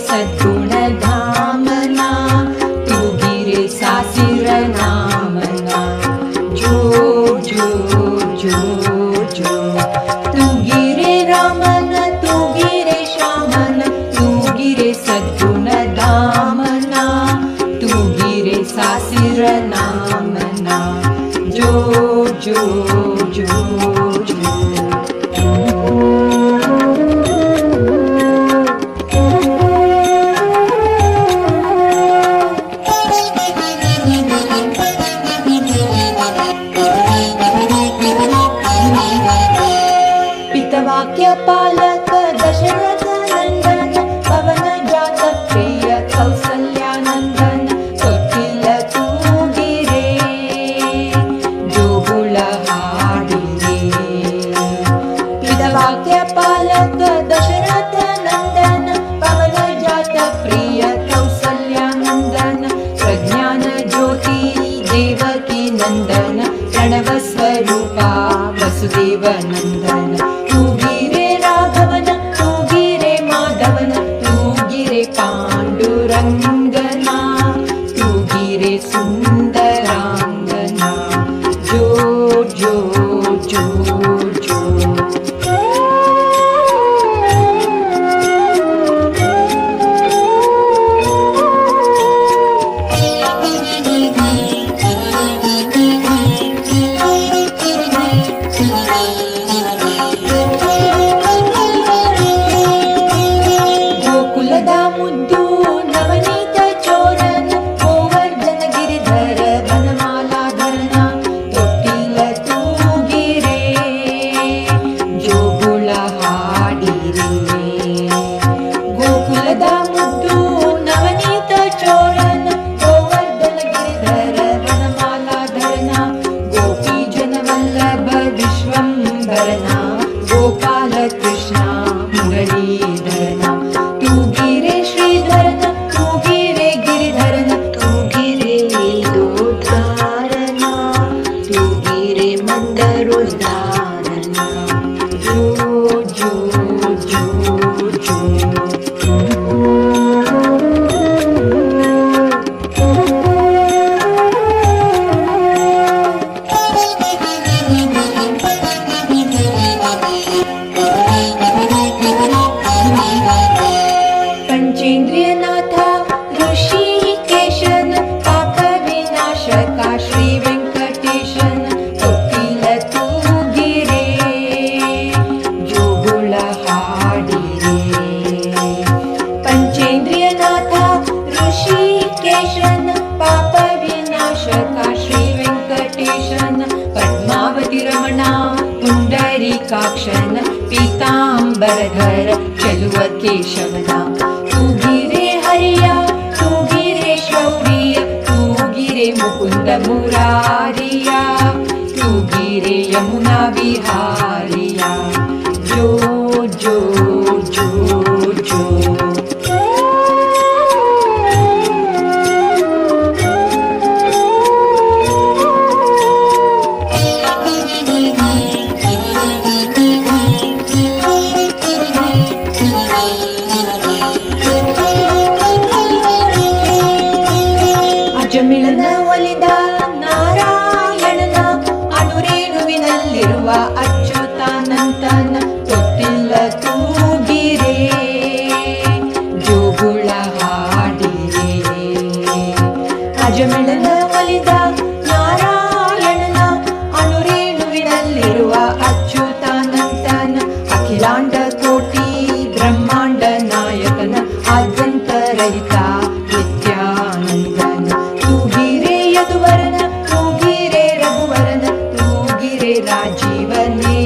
सद्गुण धामना तू गिरे सासिर नामना जो जो जो जो तू गिरे रामन तू गिरे श्यामन तू गिरे सद्गुण धामना तू गिरे सासिर नामना जो जो जो जो वाक्य पालक दशरथ नंदन पवन जात प्रिय कौसल्यानंदन कोकिल तू गिरे जोगुळ हाडिरे वाक्य पालक दशरथ नंदन पवन जात प्रिय कौसल्यानंदन प्रज्ञान ज्योति देवकी नंदन प्रणव स्वरूपा वसुदेव नंदन पांडुरंगना तू गिरे सुंदरांगना जो जो जो जो गोकुलदा मुद्दू नवनीत चोरन गोवर्धन गिरिधर वनमाला धरना गोपी जन वल्लभ विश्वंभरना गोपाल कृष्णा मुरलीधरना तू गिरे श्रीधरन तू गिरे गिरिधरन तू गिरे लीलोद्धारना तू गिरे मंदरोद्धारना जो जो जो जो पंचेंद्रियनाथा ऋषिकेशन पाप विनाशका श्री वेंकटेशन कोकिल तू गिरे जोगुळ हाडिरे पंचेंद्रियनाथा ऋषिकेशन पाप विनाशका श्री वेंकटेशन पद्मावती रमणा पुंडरीकाक्षन पीतांबरधर चलुव केशवना तू गिरे हरिया तू गिरे शौर्य तू गिरे मुकुंद मुरारिया तू गिरे यमुना विहारिया जो जो जो जो ಮಿಲನ ಒಲಿದ ನಾರಾಯಣನ ಅನುರೇಣುವಿನಲ್ಲಿರುವ ಅಚ್ಯುತಾನಂತನ ತೊಟ್ಟಿಲ್ಲ ತೂಗಿರೆ ಜೋಗುಳ ಹಾಡಿರೆ ಅಜಮಿಳನ ಒಲಿದ ನಾರಾಯಣನ ಅನುರೇಣುವಿನಲ್ಲಿರುವ ಅಚ್ಯುತಾನಂತನ ಅಖಿಲಾಂಡ ಕೋಟಿ ಬ್ರಹ್ಮಾಂಡ ನಾಯಕನ ಆದ್ಯಂತರಹಿತ राजीव ने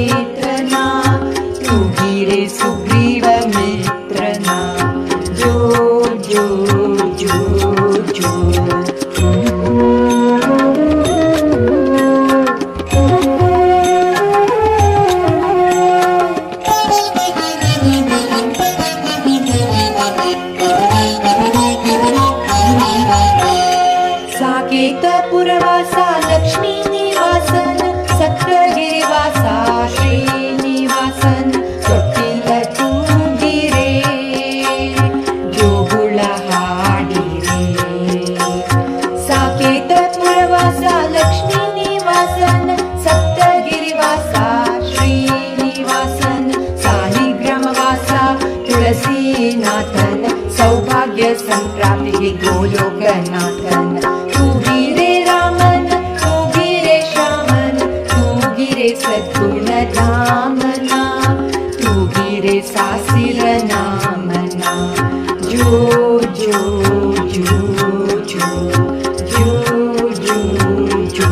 पुरवासा लक्ष्मी निवासन सप्तगिरिवासा श्रीनिवासन ತೊಟ್ಟಿಲ ತೂಗಿರೆ ಜೋಗುಳ ಹಾಡಿರೆ ಸಾಕೇತ ಪುರವಾಸ ಲಕ್ಷ್ಮೀ ನಿವಾಸನ್ ಸಪ್ತಗಿರಿವಾಸ ಶ್ರೀನಿವಾಸನ್ ಸಾಲಿಗ್ರಾಮವಾಸ ತುಳಸೀನಾಥನ್ ಸೌಭಾಗ್ಯ ಸಂಪ್ರಾಪ್ತಿಗೆ ಗೋಲೋಕನಾಥನ್ ತೂಗಿರೆ ರಾಮನ್ ತೂಗಿರೆ ಶ್ಯಾಮನ್ ತೂಗಿರೆ ಸದ್ಗುಣಧಾಮನ ತೂಗಿರೆ ಸಾಸಿರ ನಾಮನ ಜೋ ಜೋ ಜೋ ಜೋ ಜೋ ಜೋ ಜೋ